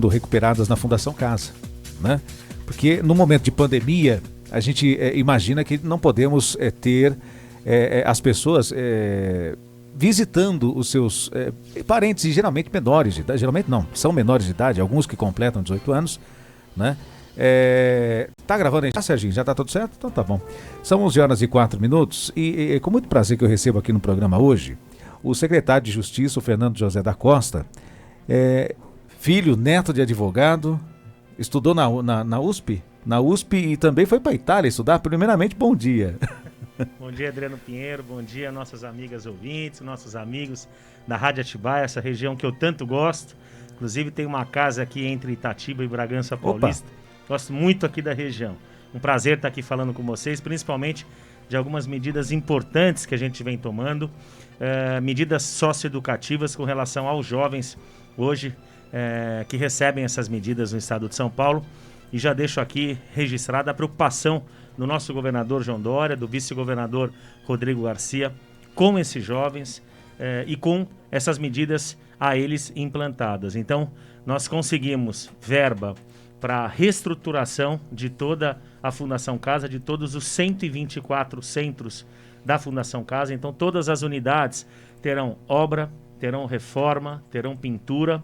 recuperadas na Fundação Casa, né? Porque no momento de pandemia, a gente imagina que não podemos ter as pessoas visitando os seus parentes, e geralmente menores de idade, geralmente não, são menores de idade, alguns que completam 18 anos, né? Tá gravando aí? Serginho, já tá tudo certo? Então tá bom. São 11h04 e com muito prazer que eu recebo aqui no programa hoje o secretário de Justiça, o Fernando José da Costa, filho, neto de advogado, estudou na USP? Na USP e também foi para a Itália estudar. Primeiramente, bom dia. Bom dia, Adriano Pinheiro, bom dia nossas amigas ouvintes, nossos amigos da Rádio Atibaia, essa região que eu tanto gosto. Inclusive tem uma casa aqui entre Itatiba e Bragança Paulista. Opa. Gosto muito aqui da região. Um prazer estar aqui falando com vocês, principalmente de algumas medidas importantes que a gente vem tomando, medidas socioeducativas com relação aos jovens hoje que recebem essas medidas no estado de São Paulo. E já deixo aqui registrada a preocupação do nosso governador João Dória, do vice-governador Rodrigo Garcia, com esses jovens e com essas medidas a eles implantadas. Então, nós conseguimos verba para a reestruturação de toda a Fundação Casa, de todos os 124 centros da Fundação Casa. Então, todas as unidades terão obra, terão reforma, terão pintura,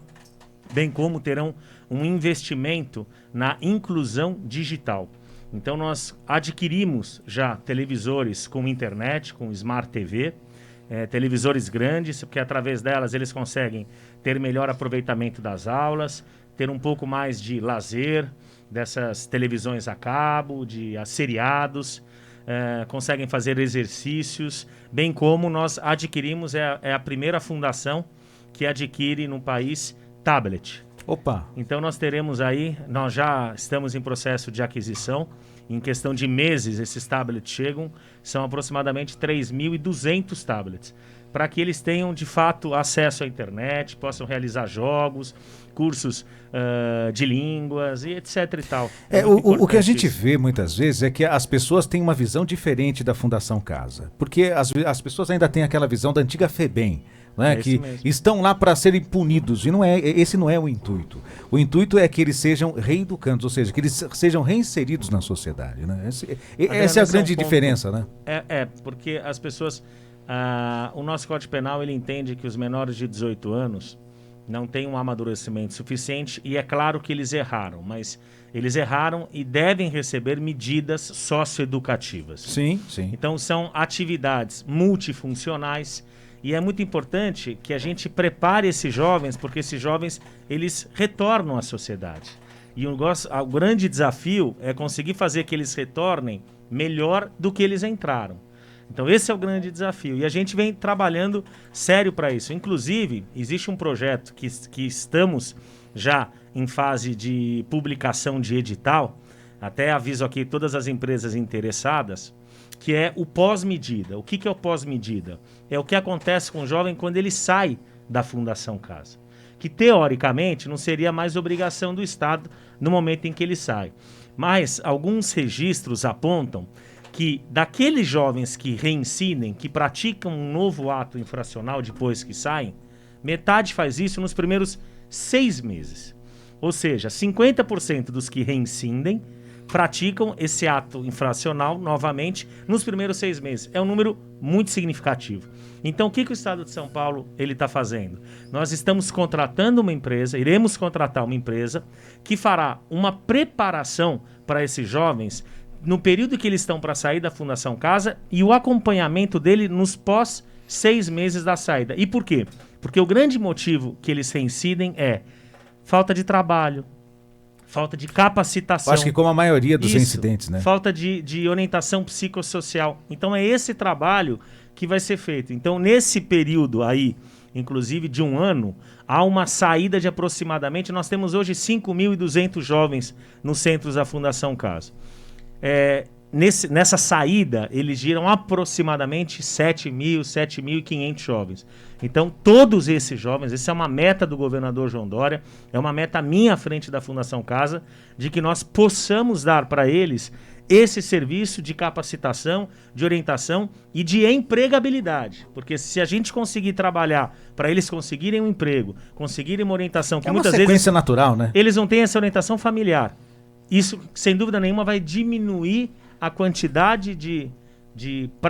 bem como terão um investimento na inclusão digital. Então nós adquirimos já televisores com internet, com Smart TV, televisores grandes, porque através delas eles conseguem ter melhor aproveitamento das aulas, ter um pouco mais de lazer dessas televisões a cabo, de seriados, conseguem fazer exercícios, bem como nós adquirimos, é a primeira fundação que adquire no país tablet. Opa! Então nós teremos aí, nós já estamos em processo de aquisição, em questão de meses esses tablets chegam, são aproximadamente 3.200 tablets, para que eles tenham de fato acesso à internet, possam realizar jogos, cursos de línguas e etc e tal. O que a gente vê muitas vezes é que as pessoas têm uma visão diferente da Fundação Casa, porque as pessoas ainda têm aquela visão da antiga FEBEM, né, que estão lá para serem punidos, e esse não é o intuito. O intuito é que eles sejam reeducandos, ou seja, que eles sejam reinseridos na sociedade, né? Essa é a grande diferença, né? Porque as pessoas, o nosso Código Penal, ele entende que os menores de 18 anos não têm um amadurecimento suficiente, e é claro que eles erraram, mas eles erraram e devem receber medidas socioeducativas. Sim, sim. Então são atividades multifuncionais. E é muito importante que a gente prepare esses jovens, porque esses jovens, eles retornam à sociedade. E o grande desafio é conseguir fazer que eles retornem melhor do que eles entraram. Então esse é o grande desafio. E a gente vem trabalhando sério para isso. Inclusive, existe um projeto que estamos já em fase de publicação de edital. Até aviso aqui todas as empresas interessadas, que é o pós-medida. O que é o pós-medida? É o que acontece com o jovem quando ele sai da Fundação Casa, que teoricamente não seria mais obrigação do Estado no momento em que ele sai. Mas alguns registros apontam que daqueles jovens que reincidem, que praticam um novo ato infracional depois que saem, metade faz isso nos primeiros 6 meses. Ou seja, 50% dos que reincidem praticam esse ato infracional novamente nos primeiros 6 meses. É um número muito significativo. Então, o que o Estado de São Paulo está fazendo? Nós estamos contratando uma empresa, iremos contratar uma empresa que fará uma preparação para esses jovens no período que eles estão para sair da Fundação Casa e o acompanhamento dele nos pós 6 meses da saída. E por quê? Porque o grande motivo que eles reincidem é falta de trabalho, falta de capacitação. Acho que como a maioria dos incidentes, né? Falta de orientação psicossocial. Então é esse trabalho que vai ser feito. Então nesse período aí, inclusive de 1 ano, há uma saída de aproximadamente, nós temos hoje 5.200 jovens nos centros da Fundação Casa. nessa saída, eles giram aproximadamente 7.500 jovens. Então, todos esses jovens, essa é uma meta do governador João Dória, é uma meta minha à frente da Fundação Casa, de que nós possamos dar para eles esse serviço de capacitação, de orientação e de empregabilidade. Porque se a gente conseguir trabalhar para eles conseguirem um emprego, conseguirem uma orientação, que muitas vezes... É uma sequência natural, né? Eles não têm essa orientação familiar. Isso, sem dúvida nenhuma, vai diminuir a quantidade de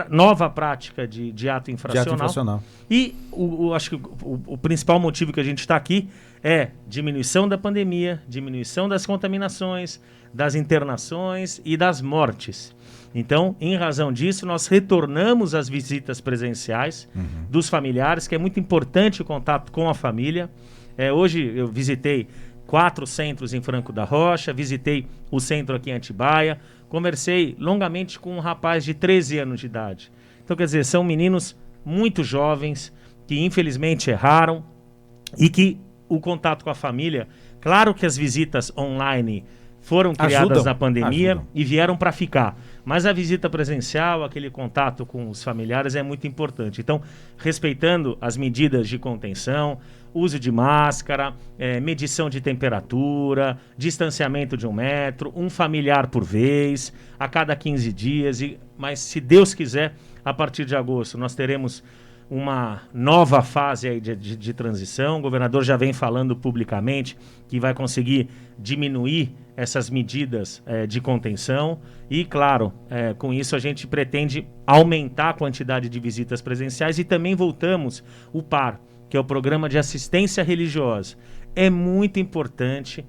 nova prática de ato infracional. E acho que o principal motivo que a gente está aqui é diminuição da pandemia, diminuição das contaminações, das internações e das mortes. Então, em razão disso, nós retornamos às visitas presenciais dos familiares, que é muito importante o contato com a família. Hoje eu visitei 4 centros em Franco da Rocha, visitei o centro aqui em Atibaia, conversei longamente com um rapaz de 13 anos de idade. Então, quer dizer, são meninos muito jovens que infelizmente erraram e que o contato com a família, claro que as visitas online foram criadas na pandemia e vieram para ficar. Mas a visita presencial, aquele contato com os familiares é muito importante. Então, respeitando as medidas de contenção, uso de máscara, medição de temperatura, distanciamento de 1 metro, um familiar por vez, a cada 15 dias. Mas, se Deus quiser, a partir de agosto, nós teremos uma nova fase aí de transição. O governador já vem falando publicamente que vai conseguir diminuir essas medidas de contenção e, claro, com isso a gente pretende aumentar a quantidade de visitas presenciais e também voltamos o PAR, que é o Programa de Assistência Religiosa. É muito importante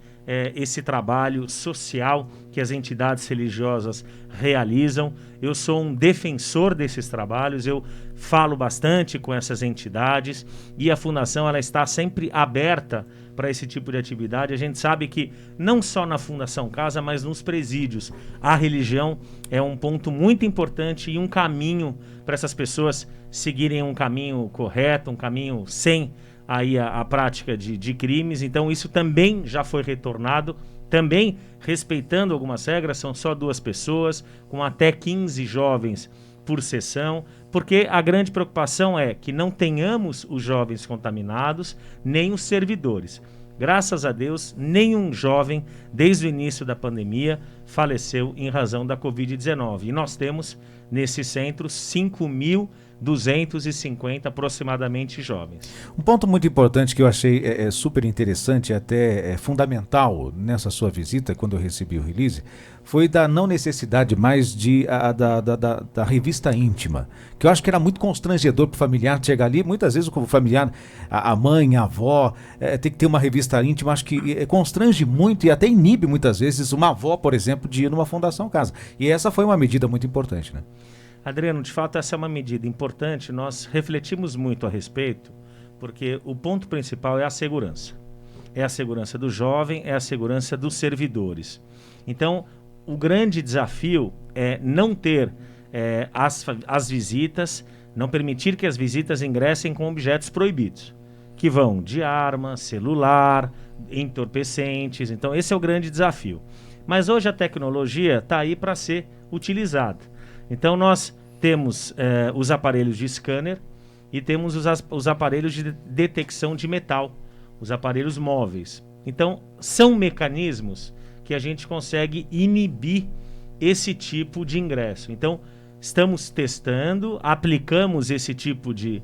esse trabalho social que as entidades religiosas realizam. Eu sou um defensor desses trabalhos, eu falo bastante com essas entidades e a Fundação ela está sempre aberta para esse tipo de atividade. A gente sabe que não só na Fundação Casa, mas nos presídios, a religião é um ponto muito importante e um caminho para essas pessoas seguirem um caminho correto, um caminho sem aí a prática de crimes. Então isso também já foi retornado, também respeitando algumas regras, são só 2 pessoas, com até 15 jovens por sessão, porque a grande preocupação é que não tenhamos os jovens contaminados, nem os servidores. Graças a Deus, nenhum jovem, desde o início da pandemia, faleceu em razão da Covid-19. E nós temos, nesse centro, 5.250 aproximadamente jovens. Um ponto muito importante que eu achei super interessante e até fundamental nessa sua visita, quando eu recebi o release, foi da não necessidade mais da revista íntima, que eu acho que era muito constrangedor para o familiar chegar ali. Muitas vezes o familiar, a mãe, a avó, tem que ter uma revista íntima, acho que constrange muito e até inibe muitas vezes uma avó, por exemplo, de ir numa Fundação Casa. E essa foi uma medida muito importante, né? Adriano, de fato essa é uma medida importante, nós refletimos muito a respeito, porque o ponto principal é a segurança. É a segurança do jovem, é a segurança dos servidores. Então, o grande desafio é não ter as visitas, não permitir que as visitas ingressem com objetos proibidos, que vão de arma, celular, entorpecentes. Então, esse é o grande desafio. Mas hoje a tecnologia está aí para ser utilizada. Então nós temos os aparelhos de scanner e temos os aparelhos de detecção de metal, os aparelhos móveis. Então são mecanismos que a gente consegue inibir esse tipo de ingresso. Então estamos testando, aplicamos esse tipo de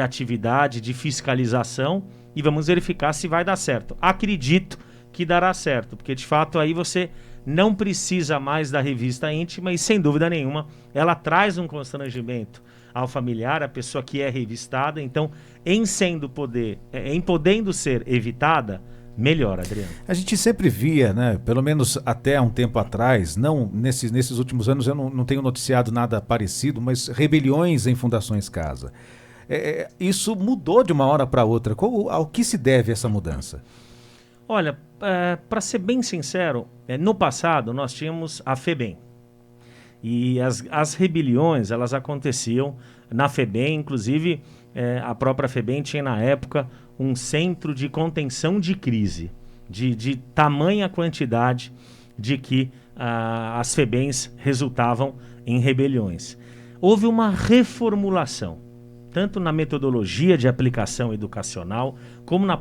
atividade, de fiscalização e vamos verificar se vai dar certo. Acredito que dará certo, porque de fato aí você não precisa mais da revista íntima e, sem dúvida nenhuma, ela traz um constrangimento ao familiar, a pessoa que é revistada. Então, em podendo ser evitada, melhor, Adriano. A gente sempre via, né, pelo menos até um tempo atrás, não nesses últimos anos eu não tenho noticiado nada parecido, mas rebeliões em Fundações Casa. Isso mudou de uma hora para outra. Ao que se deve essa mudança? Olha, para ser bem sincero, no passado nós tínhamos a FEBEM. E as rebeliões, elas aconteciam na FEBEM, inclusive a própria FEBEM tinha na época um centro de contenção de crise, de tamanha quantidade de que as FEBEMs resultavam em rebeliões. Houve uma reformulação, tanto na metodologia de aplicação educacional, como na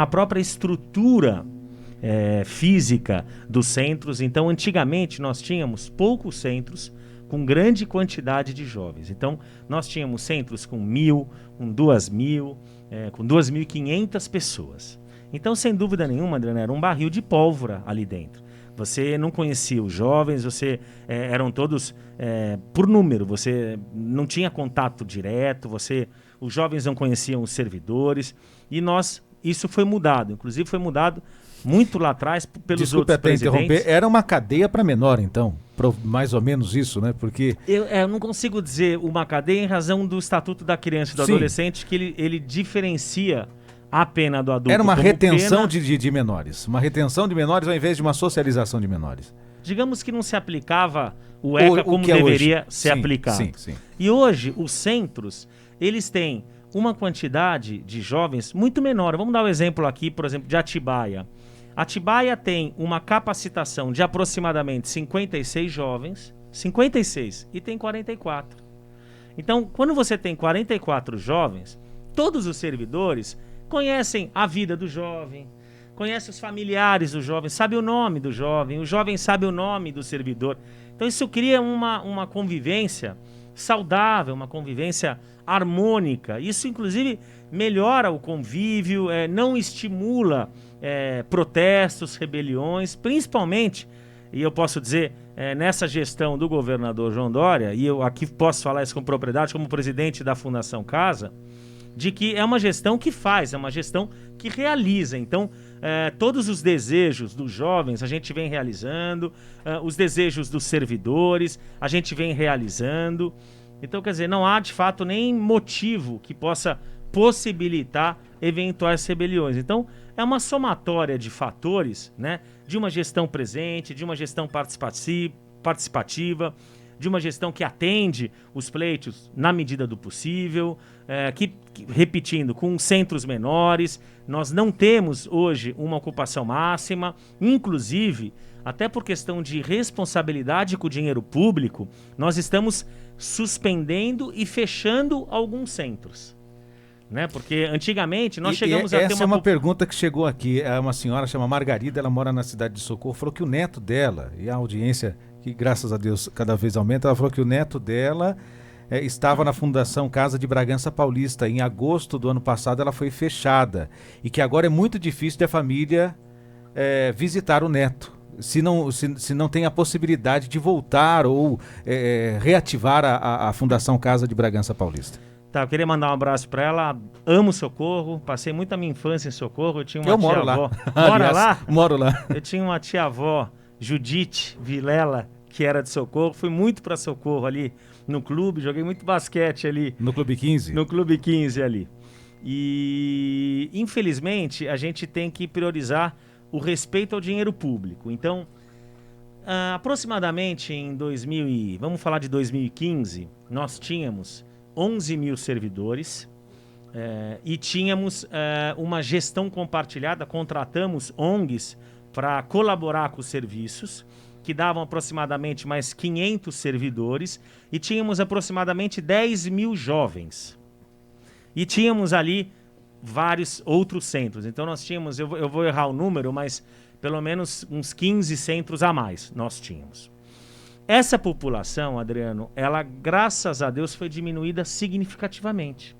própria estrutura física dos centros. Então, antigamente, nós tínhamos poucos centros com grande quantidade de jovens. Então, nós tínhamos centros com 1.000, com 2.000, com 2.500 pessoas. Então, sem dúvida nenhuma, Adriano, era um barril de pólvora ali dentro. Você não conhecia os jovens, eram todos por número, você não tinha contato direto, os jovens não conheciam os servidores, e isso foi mudado, inclusive foi mudado muito lá atrás pelos outros presidentes. Interromper, era uma cadeia para menor, então, mais ou menos isso, né? Porque eu não consigo dizer uma cadeia em razão do Estatuto da Criança e do Adolescente, que ele diferencia a pena do adulto. Era uma retenção pena... de menores. Uma retenção de menores ao invés de uma socialização de menores. Digamos que não se aplicava o ECA como deveria ser aplicado. Sim. E hoje, os centros, eles têm uma quantidade de jovens muito menor. Vamos dar um exemplo aqui, por exemplo, de Atibaia. Atibaia tem uma capacitação de aproximadamente 56 jovens, 56, e tem 44. Então, quando você tem 44 jovens, todos os servidores conhecem a vida do jovem, conhecem os familiares do jovem, sabe o nome do jovem, o jovem sabe o nome do servidor. Então isso cria uma convivência saudável, uma convivência harmônica. Isso, inclusive, melhora o convívio, não estimula protestos, rebeliões, principalmente, e eu posso dizer, nessa gestão do governador João Dória, e eu aqui posso falar isso com propriedade, como presidente da Fundação Casa, de que é uma gestão que faz, é uma gestão que realiza. Então, todos os desejos dos jovens a gente vem realizando, os desejos dos servidores a gente vem realizando. Então, quer dizer, não há de fato nem motivo que possa possibilitar eventuais rebeliões. Então, é uma somatória de fatores, né, de uma gestão presente, de uma gestão participativa, de uma gestão que atende os pleitos na medida do possível, repetindo, com centros menores. Nós não temos hoje uma ocupação máxima, inclusive, até por questão de responsabilidade com o dinheiro público, nós estamos suspendendo e fechando alguns centros. Né? Porque antigamente nós chegamos a ter uma... Essa é uma pergunta que chegou aqui. Uma senhora chama Margarida, ela mora na cidade de Socorro, falou que o neto dela, e a audiência que graças a Deus cada vez aumenta, ela falou que o neto dela estava na Fundação Casa de Bragança Paulista. Em agosto do ano passado ela foi fechada e que agora é muito difícil de a família visitar o neto, se não tem a possibilidade de voltar ou reativar a Fundação Casa de Bragança Paulista. Tá, eu queria mandar um abraço para ela. Amo Socorro, passei muito a minha infância em Socorro. Eu tinha uma tia-avó. Mora lá? Moro lá. Eu tinha uma tia-avó, Judite Vilela, que era de Socorro. Fui muito para Socorro ali no clube, joguei muito basquete ali. No Clube 15? No Clube 15 ali. E, infelizmente, a gente tem que priorizar o respeito ao dinheiro público. Então, aproximadamente em vamos falar de 2015, nós tínhamos 11 mil servidores e tínhamos uma gestão compartilhada, contratamos ONGs para colaborar com os serviços, que davam aproximadamente mais 500 servidores, e tínhamos aproximadamente 10 mil jovens. E tínhamos ali vários outros centros. Então nós tínhamos, eu vou errar o número, mas pelo menos uns 15 centros a mais nós tínhamos. Essa população, Adriano, ela, graças a Deus, foi diminuída significativamente.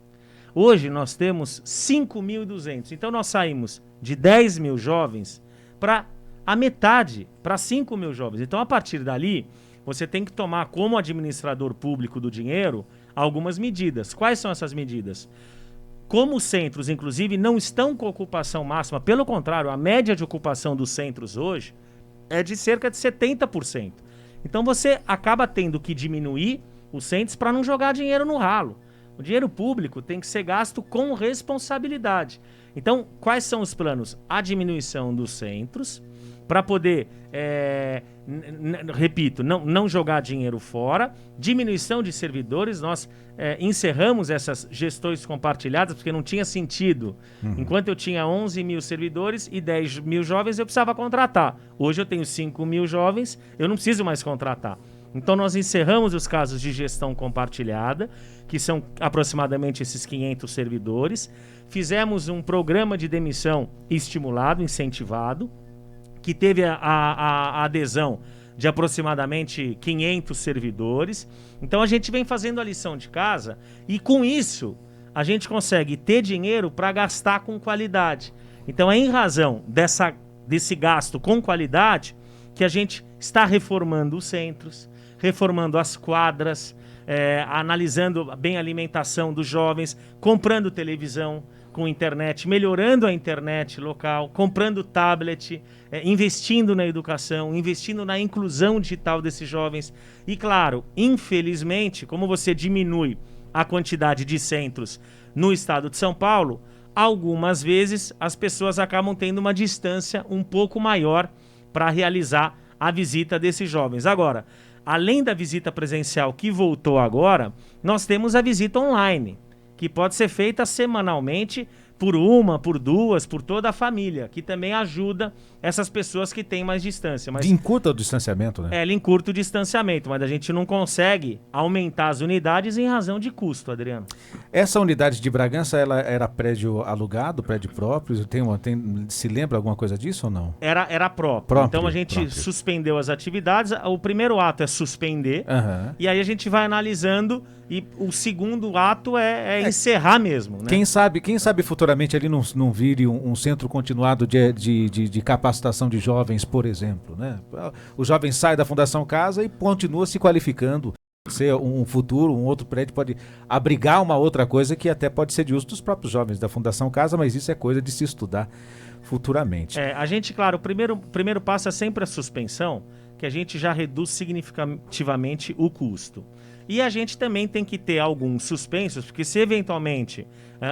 Hoje nós temos 5.200. Então nós saímos de 10 mil jovens para a metade, para 5 mil jovens. Então, a partir dali, você tem que tomar, como administrador público do dinheiro, algumas medidas. Quais são essas medidas? Como os centros, inclusive, não estão com ocupação máxima, pelo contrário, a média de ocupação dos centros hoje é de cerca de 70%. Então você acaba tendo que diminuir os centros para não jogar dinheiro no ralo, O dinheiro público tem que ser gasto com responsabilidade. Então, quais são os planos? A diminuição dos centros, para poder, repito, não jogar dinheiro fora, diminuição de servidores. Nós encerramos essas gestões compartilhadas, porque não tinha sentido. Enquanto eu tinha 11 mil servidores e 10 mil jovens, eu precisava contratar. Hoje eu tenho 5 mil jovens, eu não preciso mais contratar. Então nós encerramos os casos de gestão compartilhada, que são aproximadamente esses 500 servidores. Fizemos um programa de demissão estimulado, incentivado, que teve a adesão de aproximadamente 500 servidores. Então a gente vem fazendo a lição de casa e com isso a gente consegue ter dinheiro para gastar com qualidade. Então é em razão desse gasto com qualidade que a gente está reformando os centros, reformando as quadras, analisando bem a alimentação dos jovens, comprando televisão com internet, melhorando a internet local, comprando tablet, investindo na educação, investindo na inclusão digital desses jovens. E claro, infelizmente, como você diminui a quantidade de centros no estado de São Paulo, algumas vezes as pessoas acabam tendo uma distância um pouco maior para realizar a visita desses jovens. Agora, além da visita presencial que voltou agora, nós temos a visita online, que pode ser feita semanalmente por uma, por duas, por toda a família, que também ajuda essas pessoas que têm mais distância. Mas encurta o distanciamento, né? Ele encurta o distanciamento, mas a gente não consegue aumentar as unidades em razão de custo, Adriano. Essa unidade de Bragança, ela era prédio alugado, prédio próprio? Se lembra alguma coisa disso ou não? Era próprio. Então a gente suspendeu as atividades. O primeiro ato é suspender, e aí a gente vai analisando, e o segundo ato é encerrar mesmo, né? Quem sabe futuramente ali não vire um centro continuado de capacitação de jovens, por exemplo, né? O jovem sai da Fundação Casa e continua se qualificando. Ser um futuro, um outro prédio pode abrigar uma outra coisa que até pode ser de uso dos próprios jovens da Fundação Casa, mas isso é coisa de se estudar futuramente. A gente, claro, o primeiro passo é sempre a suspensão, que a gente já reduz significativamente o custo. E a gente também tem que ter alguns suspensos, porque se eventualmente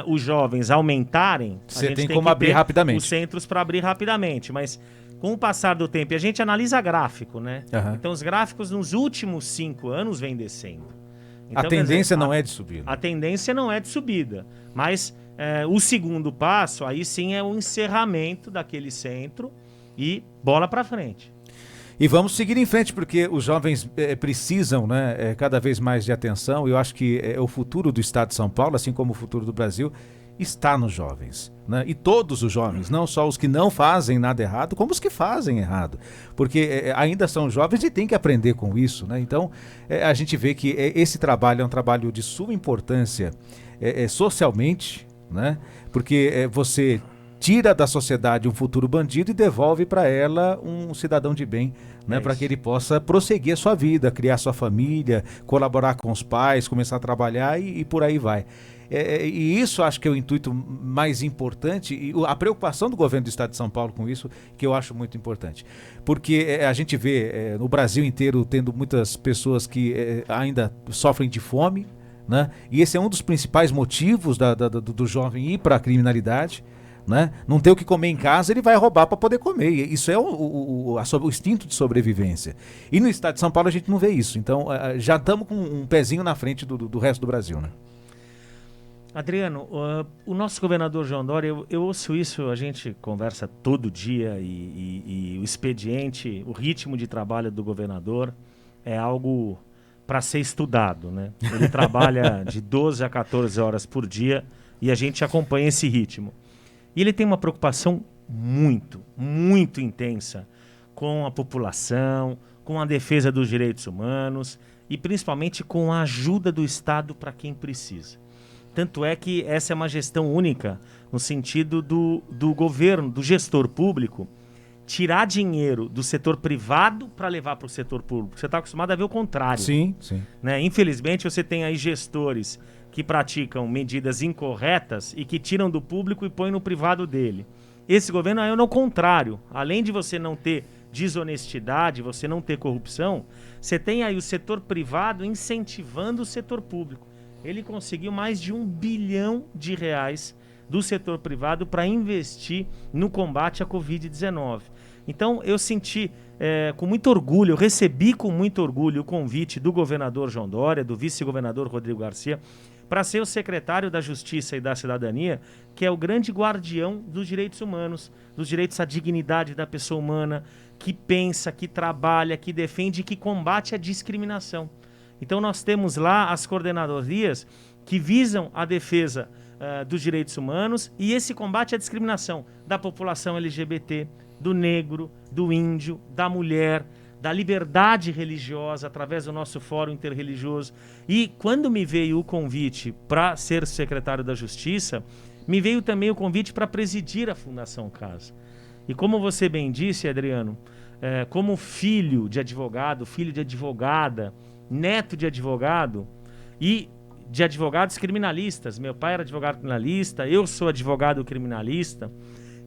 os jovens aumentarem, você a gente tem como que abrir ter rapidamente os centros para abrir rapidamente. Mas com o passar do tempo, e a gente analisa gráfico, né? Então os gráficos nos últimos 5 anos vêm descendo. Então, a tendência não é de subida. A tendência não é de subida, mas o segundo passo, aí sim, é o encerramento daquele centro e bola para frente. E vamos seguir em frente, porque os jovens precisam, né, cada vez mais de atenção. Eu acho que o futuro do estado de São Paulo, assim como o futuro do Brasil, está nos jovens, né? E todos os jovens, não só os que não fazem nada errado, como os que fazem errado. Porque ainda são jovens e têm que aprender com isso, né? Então, a gente vê que esse trabalho é um trabalho de suma importância socialmente, né? Porque você tira da sociedade um futuro bandido e devolve para ela um cidadão de bem, né, para que ele possa prosseguir a sua vida, criar sua família, colaborar com os pais, começar a trabalhar e por aí vai. E isso acho que é o intuito mais importante, e a preocupação do governo do estado de São Paulo com isso, que eu acho muito importante. Porque a gente vê no Brasil inteiro tendo muitas pessoas que ainda sofrem de fome, né? E esse é um dos principais motivos do jovem ir para a criminalidade. Né? Não ter o que comer em casa, ele vai roubar para poder comer. Isso é o instinto de sobrevivência. E no estado de São Paulo a gente não vê isso. Então já estamos com um pezinho na frente do resto do Brasil, né? Adriano, o nosso governador João Dória, eu ouço isso, a gente conversa todo dia e o expediente, o ritmo de trabalho do governador é algo para ser estudado, né? Ele trabalha de 12 a 14 horas por dia e a gente acompanha esse ritmo. E ele tem uma preocupação muito intensa com a população, com a defesa dos direitos humanos e principalmente com a ajuda do Estado para quem precisa. Tanto é que essa é uma gestão única no sentido do governo, do gestor público, tirar dinheiro do setor privado para levar para o setor público. Você está acostumado a ver o contrário. Sim. Né? Infelizmente você tem aí gestores que praticam medidas incorretas e que tiram do público e põem no privado dele. Esse governo é no contrário. Além de você não ter desonestidade, você não ter corrupção, você tem aí o setor privado incentivando o setor público. ele conseguiu mais de R$1 bilhão do setor privado para investir no combate à Covid-19. Então, eu senti com muito orgulho, eu recebi com muito orgulho o convite do governador João Dória, do vice-governador Rodrigo Garcia, para ser o secretário da Justiça e da Cidadania, que é o grande guardião dos direitos humanos, dos direitos à dignidade da pessoa humana, que pensa, que trabalha, que defende e que combate a discriminação. Então nós temos lá as coordenadorias que visam a defesa dos direitos humanos e esse combate à discriminação da população LGBT, do negro, do índio, da mulher, da liberdade religiosa através do nosso fórum interreligioso. E quando me veio o convite para ser secretário da Justiça, me veio também o convite para presidir a Fundação Casa. E como você bem disse, Adriano, como filho de advogado, filho de advogada, neto de advogado e de advogados criminalistas. Meu pai era advogado criminalista, eu sou advogado criminalista.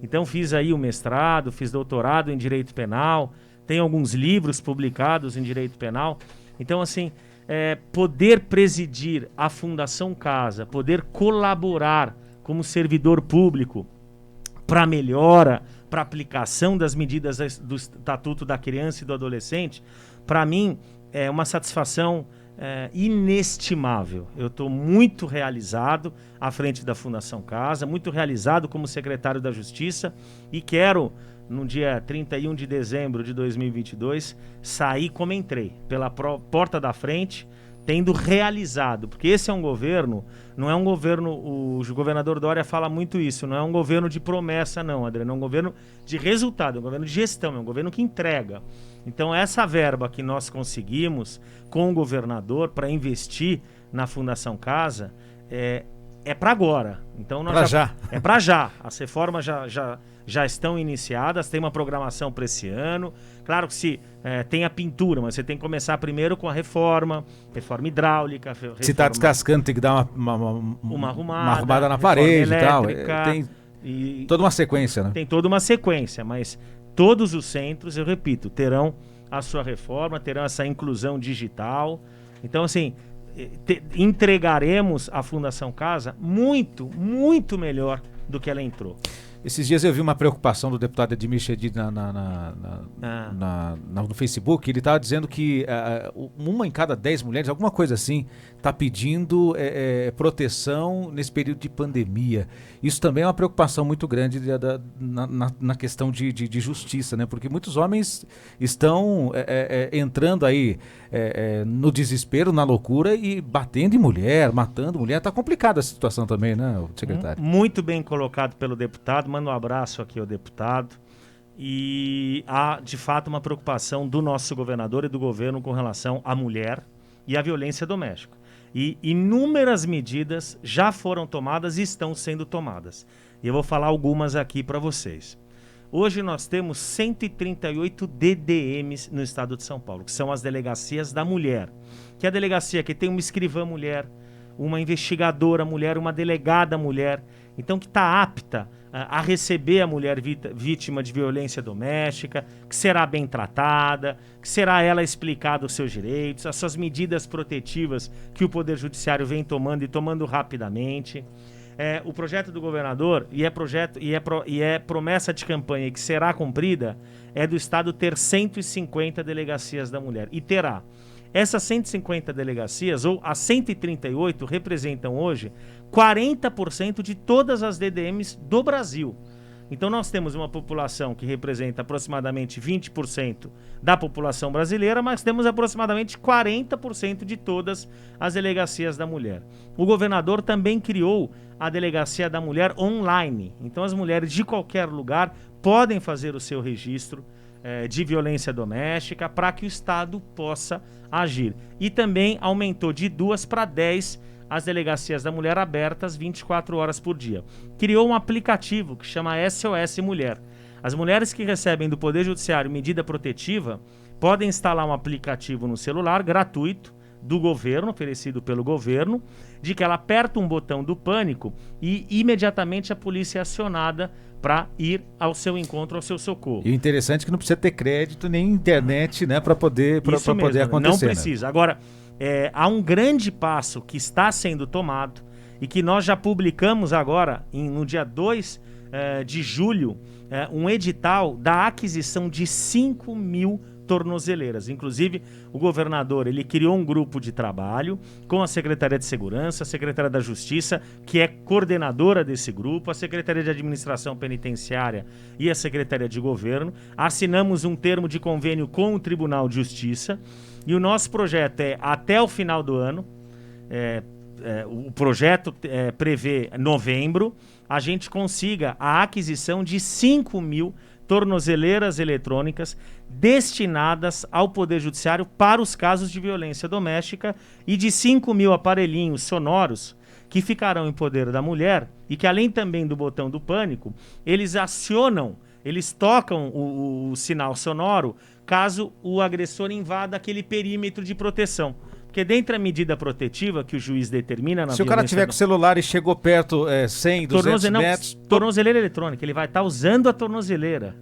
Então fiz aí o mestrado, fiz doutorado em Direito Penal, tenho alguns livros publicados em Direito Penal. Então, assim, poder presidir a Fundação Casa, poder colaborar como servidor público para a melhora, para a aplicação das medidas do Estatuto da Criança e do Adolescente, para mim é uma satisfação inestimável. Eu estou muito realizado à frente da Fundação Casa, muito realizado como secretário da Justiça e quero, no dia 31 de dezembro de 2022, sair como entrei, pela porta da frente, tendo realizado, porque esse é um governo, não é um governo, o governador Dória fala muito isso, não é um governo de promessa não, Adriano, é um governo de resultado, é um governo de gestão, é um governo que entrega. Então essa verba que nós conseguimos com o governador para investir na Fundação Casa é para agora. Então nós é para já. As reformas já estão iniciadas, tem uma programação para esse ano. Claro que se tem a pintura, mas você tem que começar primeiro com a reforma hidráulica. Se está descascando, tem que dar uma arrumada na parede elétrica, e tal. Tem toda uma sequência, né? Tem toda uma sequência, mas todos os centros, eu repito, terão a sua reforma, terão essa inclusão digital. Então, assim, entregaremos a Fundação Casa muito, muito melhor do que ela entrou. Esses dias eu vi uma preocupação do deputado Edmir Chedid no Facebook. Ele estava dizendo que uma em cada 10 mulheres, alguma coisa assim, está pedindo proteção nesse período de pandemia. Isso também é uma preocupação muito grande na questão de justiça, né? Porque muitos homens estão entrando aí no desespero, na loucura e batendo em mulher, matando mulher. Está complicada a situação também, né, secretário? Muito bem colocado pelo deputado. Mando um abraço aqui ao deputado. E há, de fato, uma preocupação do nosso governador e do governo com relação à mulher e à violência doméstica. E inúmeras medidas já foram tomadas e estão sendo tomadas. E eu vou falar algumas aqui para vocês. Hoje nós temos 138 DDMs no estado de São Paulo, que são as delegacias da mulher. Que é a delegacia que tem uma escrivã mulher, uma investigadora mulher, uma delegada mulher. Então, que está apta a receber a mulher vítima de violência doméstica, que será bem tratada, que será ela explicada os seus direitos, as suas medidas protetivas que o Poder Judiciário vem tomando e tomando rapidamente. O projeto do governador, e é promessa de campanha que será cumprida, é do Estado ter 150 delegacias da mulher. E terá. Essas 150 delegacias, ou as 138, representam hoje 40% de todas as DDMs do Brasil. Então nós temos uma população que representa aproximadamente 20% da população brasileira, mas temos aproximadamente 40% de todas as delegacias da mulher. O governador também criou a Delegacia da Mulher online. Então as mulheres de qualquer lugar podem fazer o seu registro de violência doméstica para que o Estado possa agir. E também aumentou de 2 para 10 as delegacias da mulher abertas 24 horas por dia. Criou um aplicativo que chama SOS Mulher. As mulheres que recebem do Poder Judiciário medida protetiva podem instalar um aplicativo no celular gratuito do governo, oferecido pelo governo, de que ela aperta um botão do pânico e imediatamente a polícia é acionada para ir ao seu encontro, ao seu socorro. E o interessante é que não precisa ter crédito nem internet, né, para poder acontecer. Não precisa. Né? Agora, há um grande passo que está sendo tomado e que nós já publicamos agora, no dia 2 de julho, um edital da aquisição de 5.000 tornozeleiras. Inclusive, o governador ele criou um grupo de trabalho com a Secretaria de Segurança, a Secretaria da Justiça, que é coordenadora desse grupo, a Secretaria de Administração Penitenciária e a Secretaria de Governo. Assinamos um termo de convênio com o Tribunal de Justiça e o nosso projeto é, até o final do ano, o projeto prevê novembro, a gente consiga a aquisição de 5.000 tornozeleiras eletrônicas destinadas ao Poder Judiciário para os casos de violência doméstica e de 5.000 aparelhinhos sonoros que ficarão em poder da mulher e que, além também do botão do pânico, eles acionam, eles tocam o sinal sonoro caso o agressor invada aquele perímetro de proteção. Porque dentro da medida protetiva que o juiz determina... Se o cara tiver com o celular e chegou perto 100, 200 metros... Tornozeleira eletrônica, ele vai estar usando a tornozeleira.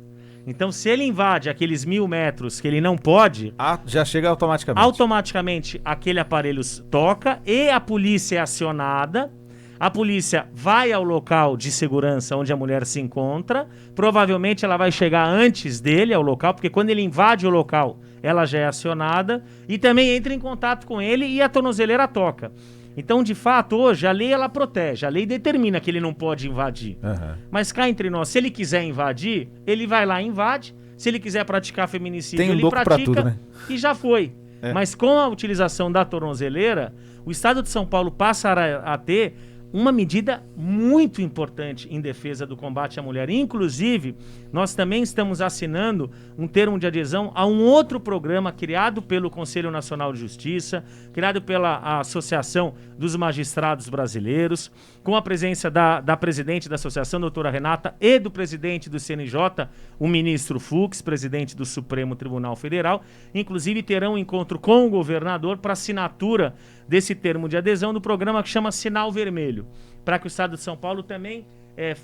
Então, se ele invade aqueles 1.000 metros que ele não pode... já chega automaticamente. Automaticamente, aquele aparelho toca e a polícia é acionada. A polícia vai ao local de segurança onde a mulher se encontra. Provavelmente ela vai chegar antes dele ao local, porque quando ele invade o local, ela já é acionada. E também entra em contato com ele e a tornozeleira toca. Então, de fato, hoje a lei ela protege. A lei determina que ele não pode invadir. Uhum. Mas cá entre nós, se ele quiser invadir, ele vai lá e invade. Se ele quiser praticar feminicídio, ele pratica tudo, né? E já foi. Mas com a utilização da tornozeleira, o Estado de São Paulo passa a ter uma medida muito importante em defesa do combate à mulher. Inclusive, nós também estamos assinando um termo de adesão a um outro programa criado pelo Conselho Nacional de Justiça, criado pela Associação dos Magistrados Brasileiros, com a presença da presidente da associação, doutora Renata, e do presidente do CNJ, o ministro Fux, presidente do Supremo Tribunal Federal. Inclusive, terão um encontro com o governador para assinatura desse termo de adesão do programa que chama Sinal Vermelho, para que o Estado de São Paulo também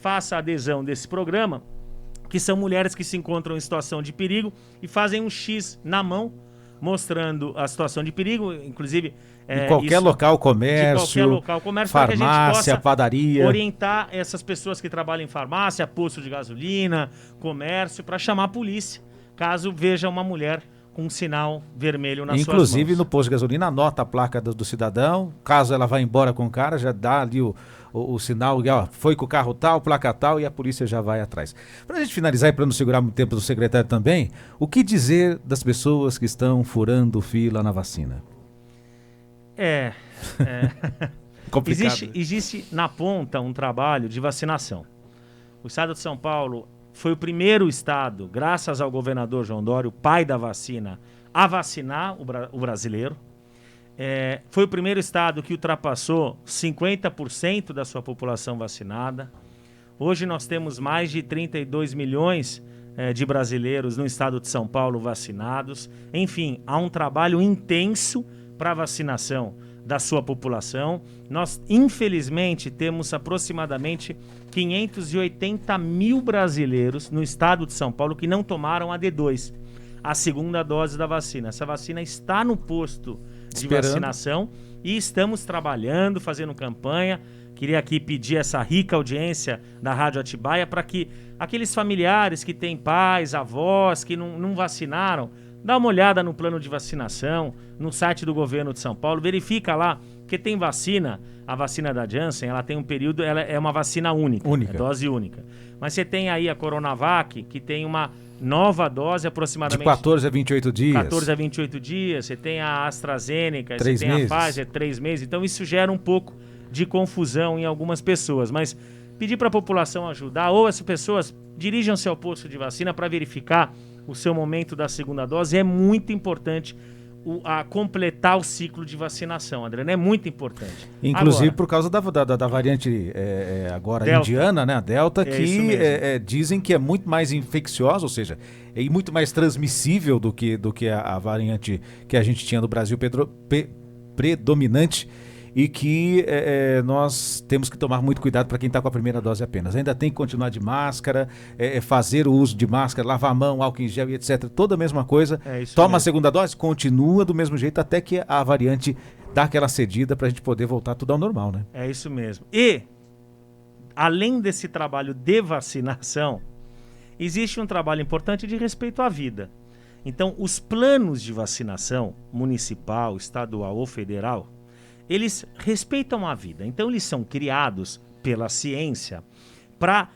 faça a adesão desse programa, que são mulheres que se encontram em situação de perigo e fazem um X na mão, mostrando a situação de perigo, inclusive... em qualquer local, comércio, farmácia, para que a gente possa padaria. Orientar essas pessoas que trabalham em farmácia, posto de gasolina, comércio, para chamar a polícia, caso veja uma mulher com um sinal vermelho nas suas mãos. Inclusive, no posto de gasolina, anota a placa do cidadão, caso ela vá embora com o cara, já dá ali o sinal, foi com o carro tal, placa tal, e a polícia já vai atrás. Para a gente finalizar e para não segurar muito tempo do secretário também, o que dizer das pessoas que estão furando fila na vacina? Complicado. Existe na ponta um trabalho de vacinação. O Estado de São Paulo foi o primeiro estado, graças ao governador João Dória, o pai da vacina, a vacinar o brasileiro. Foi o primeiro estado que ultrapassou 50% da sua população vacinada. Hoje nós temos mais de 32 milhões de brasileiros no estado de São Paulo vacinados. Enfim, há um trabalho intenso para a vacinação da sua população. Nós, infelizmente, temos aproximadamente 580 mil brasileiros no estado de São Paulo que não tomaram a D2, a segunda dose da vacina. Essa vacina está no posto de vacinação e estamos trabalhando, fazendo campanha. Queria aqui pedir essa rica audiência da Rádio Atibaia para que aqueles familiares que têm pais, avós, que não vacinaram, dá uma olhada no plano de vacinação, no site do governo de São Paulo, verifica lá, porque tem vacina, a vacina da Janssen, ela tem um período, ela é uma vacina única. É dose única. Mas você tem aí a Coronavac, que tem uma nova dose aproximadamente... De 14 a 28 dias. 14 a 28 dias, você tem a AstraZeneca, 3 você tem meses. a Pfizer, 3 meses, então isso gera um pouco de confusão em algumas pessoas, mas pedir para a população ajudar, ou as pessoas dirijam-se ao posto de vacina para verificar o seu momento da segunda dose. É muito importante a completar o ciclo de vacinação, Adriano, é muito importante. Inclusive agora, por causa da variante agora Delta, indiana, né, a Delta, que dizem que é muito mais infecciosa, ou seja, é muito mais transmissível do que a variante que a gente tinha no Brasil predominante. e que nós temos que tomar muito cuidado para quem está com a primeira dose apenas. Ainda tem que continuar de máscara, fazer o uso de máscara, lavar a mão, álcool em gel e etc. Toda a mesma coisa. Toma a segunda dose, continua do mesmo jeito até que a variante dá aquela cedida para a gente poder voltar tudo ao normal, né? É isso mesmo. E, além desse trabalho de vacinação, existe um trabalho importante de respeito à vida. Então, os planos de vacinação, municipal, estadual ou federal, eles respeitam a vida. Então, eles são criados pela ciência para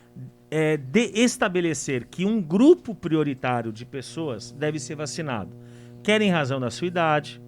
estabelecer que um grupo prioritário de pessoas deve ser vacinado. Quer em razão da sua idade,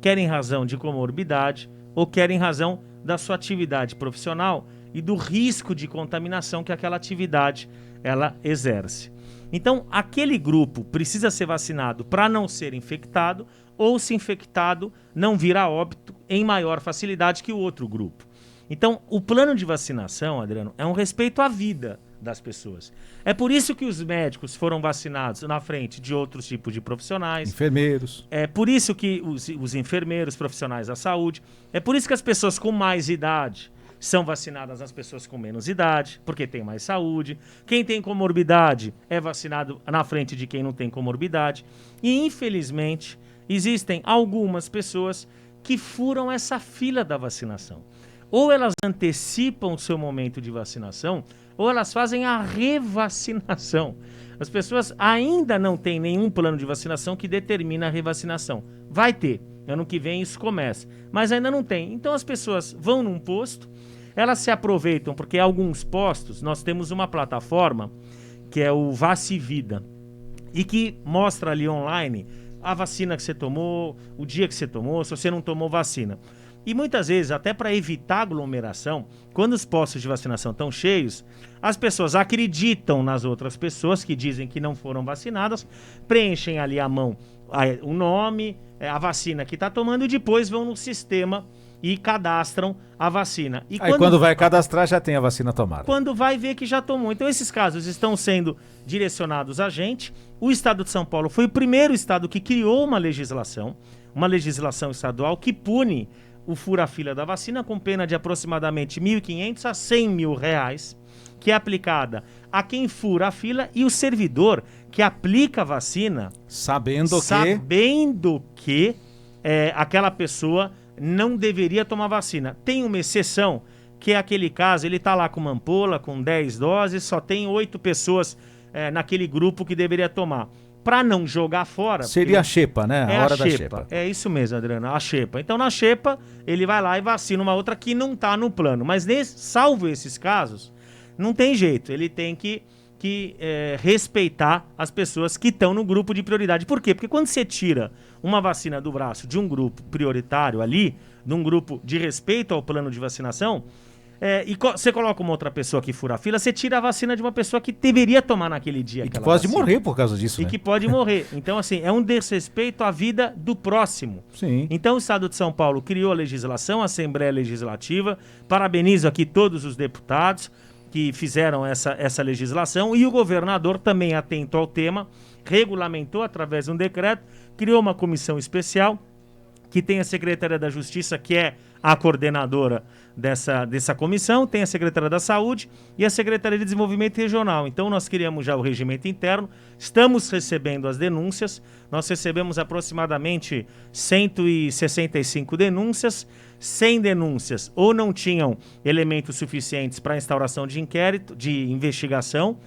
quer em razão de comorbidade, ou quer em razão da sua atividade profissional e do risco de contaminação que aquela atividade ela exerce. Então, aquele grupo precisa ser vacinado para não ser infectado ou, se infectado, não vir a óbito em maior facilidade que o outro grupo. Então, o plano de vacinação, Adriano, é um respeito à vida das pessoas. É por isso que os médicos foram vacinados na frente de outros tipos de profissionais. Enfermeiros. É por isso que os enfermeiros, profissionais da saúde. É por isso que as pessoas com mais idade são vacinadas as pessoas com menos idade, porque tem mais saúde. Quem tem comorbidade é vacinado na frente de quem não tem comorbidade. E, infelizmente, existem algumas pessoas que furam essa fila da vacinação. Ou elas antecipam o seu momento de vacinação, ou elas fazem a revacinação. As pessoas ainda não têm nenhum plano de vacinação que determina a revacinação. Vai ter. Ano que vem isso começa. Mas ainda não tem. Então as pessoas vão num posto, elas se aproveitam, porque alguns postos, nós temos uma plataforma que é o Vacivida, e que mostra ali online a vacina que você tomou, o dia que você tomou, se você não tomou vacina. E muitas vezes, até para evitar aglomeração, quando os postos de vacinação estão cheios, as pessoas acreditam nas outras pessoas que dizem que não foram vacinadas, preenchem ali a mão o nome, a vacina que está tomando e depois vão no sistema e cadastram a vacina. E quando vai cadastrar já tem a vacina tomada. Quando vai ver que já tomou. Então esses casos estão sendo direcionados a gente. O estado de São Paulo foi o primeiro estado que criou uma legislação estadual que pune o fura-fila da vacina com pena de aproximadamente R$ 1.500 a R$ 100 mil, que é aplicada a quem fura a fila e o servidor que aplica a vacina sabendo que aquela pessoa não deveria tomar vacina. Tem uma exceção, que é aquele caso, ele está lá com uma ampola, com 10 doses, só tem 8 pessoas naquele grupo que deveria tomar. Para não jogar fora... Seria a xepa, né? A hora da xepa. É isso mesmo, Adriano, a xepa. Então, na xepa, ele vai lá e vacina uma outra que não está no plano. Mas, salvo esses casos, não tem jeito. Ele tem que respeitar as pessoas que estão no grupo de prioridade. Por quê? Porque quando você tira uma vacina do braço de um grupo prioritário ali, de um grupo de respeito ao plano de vacinação, e você coloca uma outra pessoa que fura a fila, você tira a vacina de uma pessoa que deveria tomar naquele dia. E que pode morrer por causa disso, né? E que pode morrer. Então, assim, é um desrespeito à vida do próximo. Sim. Então, o Estado de São Paulo criou a legislação, a Assembleia Legislativa. Parabenizo aqui todos os deputados que fizeram essa legislação, e o governador, também atento ao tema, regulamentou através de um decreto, criou uma comissão especial, que tem a Secretaria da Justiça, que é a coordenadora dessa comissão, tem a Secretaria da Saúde e a Secretaria de Desenvolvimento Regional. Então, nós criamos já o regimento interno, estamos recebendo as denúncias, nós recebemos aproximadamente 165 denúncias, 100 denúncias ou não tinham elementos suficientes para a instauração de inquérito, de investigação,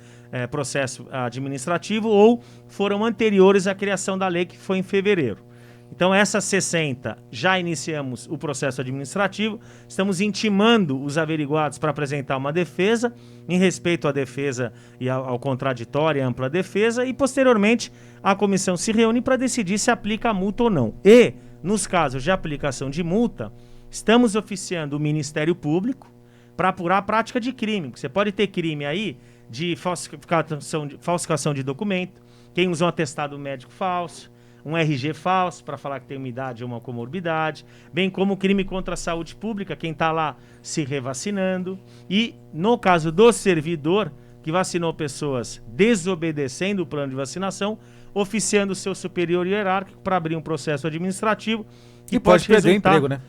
processo administrativo, ou foram anteriores à criação da lei, que foi em fevereiro. Então, essas 60, já iniciamos o processo administrativo, estamos intimando os averiguados para apresentar uma defesa, em respeito à defesa e ao contraditório e ampla defesa, e, posteriormente, a comissão se reúne para decidir se aplica a multa ou não. E, nos casos de aplicação de multa, estamos oficiando o Ministério Público para apurar a prática de crime. Você pode ter crime aí de falsificação de documento, quem usa um atestado médico falso, um RG falso para falar que tem uma idade ou uma comorbidade, bem como crime contra a saúde pública, quem está lá se revacinando, e no caso do servidor que vacinou pessoas desobedecendo o plano de vacinação, oficiando o seu superior hierárquico para abrir um processo administrativo que pode perder o emprego, né?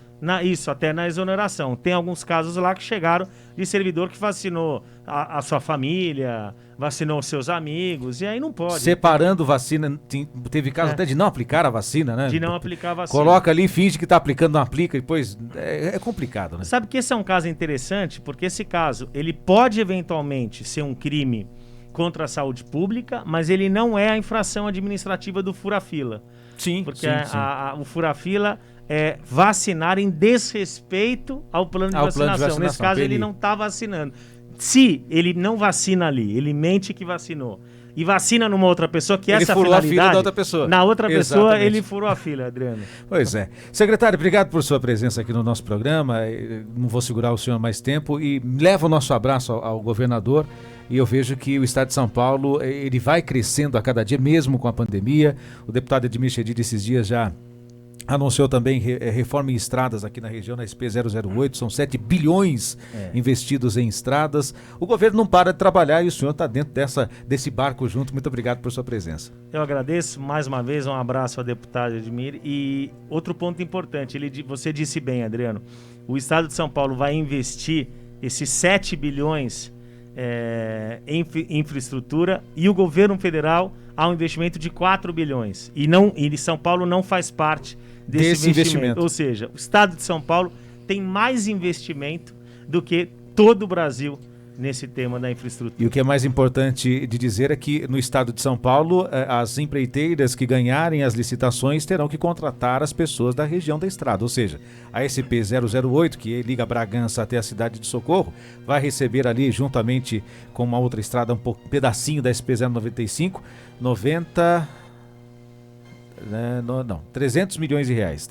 Isso, até na exoneração. Tem alguns casos lá que chegaram de servidor que vacinou a sua família, vacinou os seus amigos, e aí não pode. Separando vacina, teve caso até de não aplicar a vacina, né? De não aplicar a vacina. Coloca ali, finge que está aplicando, não aplica, depois é complicado, né? Sabe que esse é um caso interessante, porque esse caso, ele pode eventualmente ser um crime contra a saúde pública, mas ele não é a infração administrativa do fura-fila. Sim, porque o fura-fila é vacinar em desrespeito ao plano de vacinação. Nesse caso, ele não está vacinando. Se ele não vacina ali, ele mente que vacinou e vacina numa outra pessoa, que essa furou finalidade, a fila da outra pessoa. Na outra pessoa, ele furou a fila, Adriano. Pois é. Secretário, obrigado por sua presença aqui no nosso programa. Não vou segurar o senhor mais tempo e leva o nosso abraço ao governador. E eu vejo que o estado de São Paulo, ele vai crescendo a cada dia, mesmo com a pandemia. O deputado Edmir Chedid, esses dias já anunciou também reforma em estradas aqui na região, na SP008, são 7 bilhões investidos em estradas. O governo não para de trabalhar e o senhor está dentro desse barco junto. Muito obrigado por sua presença. Eu agradeço mais uma vez, um abraço ao deputado Edmir. E outro ponto importante, você disse bem, Adriano, o estado de São Paulo vai investir esses 7 bilhões em infraestrutura e o governo federal há um investimento de 4 bilhões. E São Paulo não faz parte desse investimento. Ou seja, o estado de São Paulo tem mais investimento do que todo o Brasil nesse tema da infraestrutura. E o que é mais importante de dizer é que no estado de São Paulo, as empreiteiras que ganharem as licitações terão que contratar as pessoas da região da estrada, ou seja, a SP008, que liga Bragança até a cidade de Socorro, vai receber ali, juntamente com uma outra estrada, um pedacinho da SP095, 300 milhões de reais,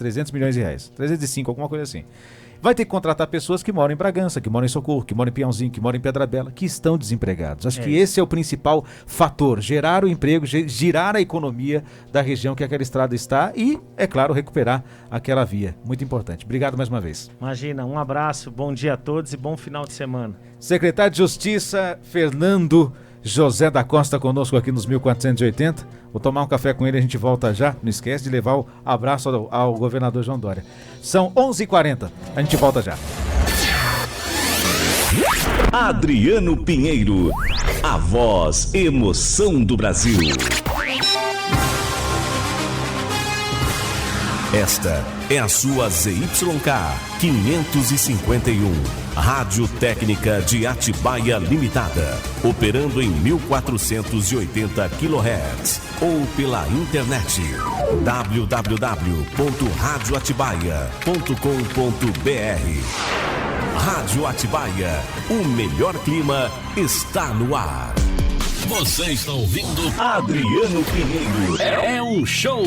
305, alguma coisa assim. Vai ter que contratar pessoas que moram em Bragança, que moram em Socorro, que moram em Piauzinho, que moram em Pedra Bela, que estão desempregados. Acho que esse é o principal fator, gerar o emprego, girar a economia da região que aquela estrada está e, é claro, recuperar aquela via. Muito importante. Obrigado mais uma vez. Imagina, um abraço, bom dia a todos e bom final de semana. Secretário de Justiça, Fernando José da Costa, conosco aqui nos 1480. Vou tomar um café com ele, a gente volta já. Não esquece de levar o abraço ao governador João Dória. São 11h40, a gente volta já. Adriano Pinheiro, a voz emoção do Brasil. Esta é a sua ZYK 551, Rádio Técnica de Atibaia Limitada, operando em 1480 kHz ou pela internet www.radioatibaia.com.br. Rádio Atibaia, o melhor clima está no ar. Você está ouvindo Adriano Pinheiro. É um show.